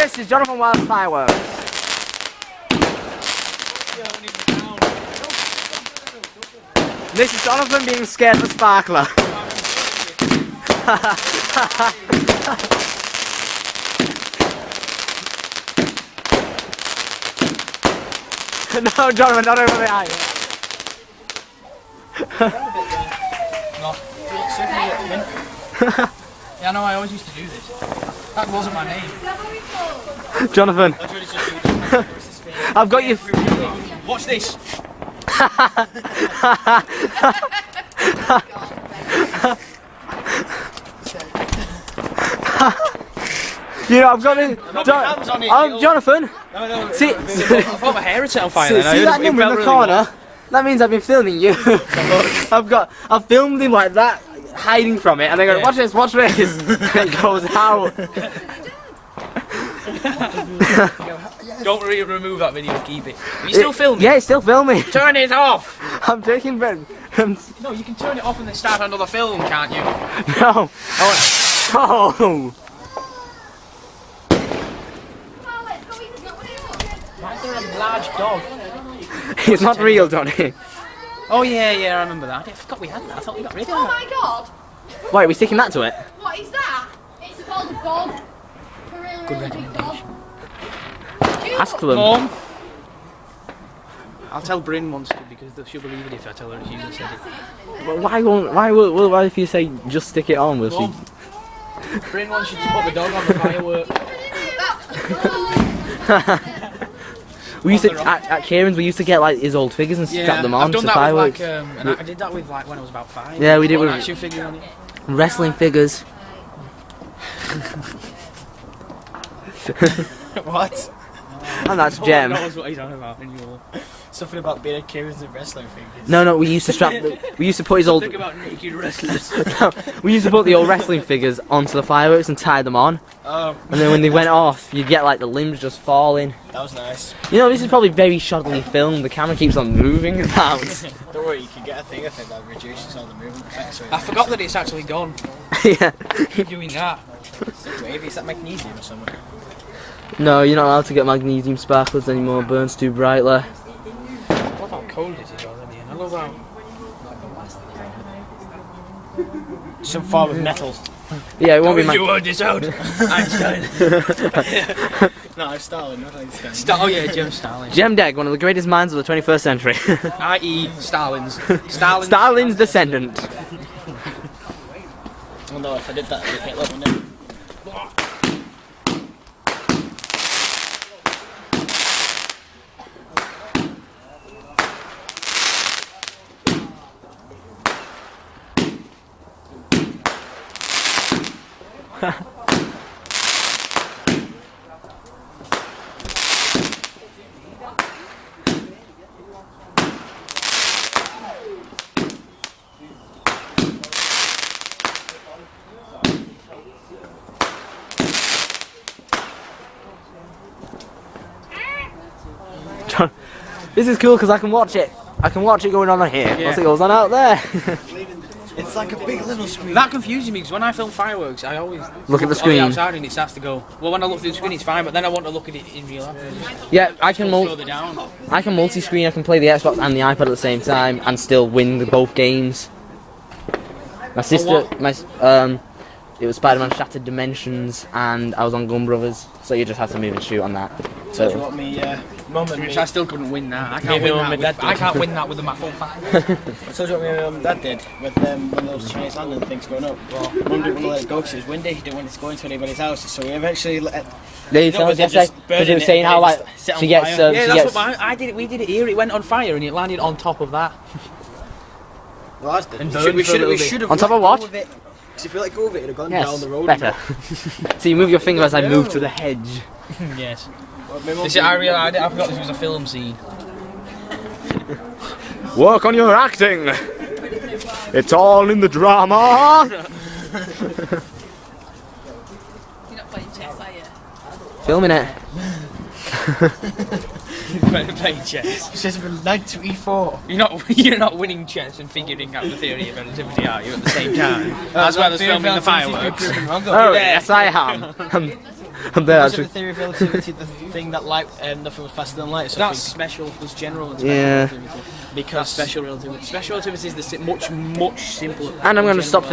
This is Jonathan Wild's fireworks. This is Jonathan being scared of a sparkler. No, Jonathan, not over the eye. Yeah, I know, I always used to do this. That wasn't my name. Jonathan. I've got you. Watch this. You know, I've got it. Jonathan. No. See, I thought my hair had set on fire see then. that number in the corner? That means I've been filming you. I've filmed him like that, hiding from it, and they go, watch this, watch this. And it goes out. Don't really remove that video, keep it. Are you still filming? Yeah, it's still filming. Turn it off! I'm taking Ben. No, you can turn it off and then start another film, can't you? No. Oh. Why is there a large dog? It's not real, Johnny. Oh yeah, I remember that. I forgot we had that. I thought we got rid of that. Oh my god! Wait, are we sticking that to it? What is that? It's called a bog. Good recommendation. Ask them. Mom. I'll tell Bryn once to because she'll believe it if I tell her she said it. But why if you say just stick it on, will she? Bryn wants you to put the dog on the firework. We used to at Kieran's. We used to get like his old figures and strap them on I've done to that fireworks. with, like, and I did that with like when I was about 5. Yeah, we did with an action figure on it. Wrestling figures. What? And that's No Jem. one knows what he's on about anymore. Something about being a Kieran's and wrestling figures. No, we used to strap. We used to put his old. Think about naked wrestlers. We used to put the old wrestling figures onto the fireworks and tie them on. Oh, And then when they went off, you'd get like the limbs just falling. that was nice. You know, this is probably very shoddily filmed. The camera keeps on moving about. Don't worry, you can get a thing I think that reduces all the movement effects. So I forgot that it's actually gone. Yeah. Keep doing that. Maybe it's that magnesium or something. No, you're not allowed to get magnesium sparklers anymore. Burns too brightly. I love how cold it is already, and I love how. Some form of metal. Yeah, it won't be. You heard this out. Einstein. No, I'm Stalin, not Einstein. Oh yeah, Jim Stalin. Jem Degg, one of the greatest minds of the 21st century. I.e. Stalin's. Stalin's descendant. Oh no, if I did that, I'd get Hitler, wouldn't it? This is cool because I can watch it. I can watch it going on here. Yeah. Once it goes on out there. It's like a big little screen. That confuses me because when I film fireworks, I always Look at the on screen. outside and it starts to go. Well, when I look through the screen, it's fine, but then I want to look at it in real life. Yeah, I can Further down. multi-screen. I can play the Xbox and the iPad at the same time and still win both games. My sister, it was Spider-Man Shattered Dimensions, and I was on Gun Brothers, so you just have to move and shoot on that. So So what me, mum and me. Which I still couldn't win that. I Me, can't my win mum that. and dad With, I did. can't win that with the full five. I told you what my mum and dad did with one of those Chinese landing things going up. Well, mum didn't want to let it go because it was windy. He didn't want it to go into anybody's houses, so we eventually let. they You know, was it yesterday just because they were burning saying it how and like it just set on she gets fire? Yeah, she that's gets what I did. We did it here. It went on fire and it landed on top of that. Well, that's And we burned should for a little we bit. should have On top let of what? go it. 'Cause if we let go of it, it'd have gone yes down the road. better. So you move your finger as I move to the hedge. Yes. Well, my mum This, I forgot this was a film scene. Work on your acting. It's all in the drama. You're not playing chess, are you? Filming it. Playing chess. It says we're knight to e4. You're not winning chess and figuring out the theory of relativity, are you? At the same time, as well as filming the fireworks. Oh yes, I am. I'm there Was it actually. the theory of relativity, the thing that light, nothing was faster than light? So That's special. There's general and special Yeah. relativity. because That's special relativity. Special relativity is much simpler. And I'm going to than stop general for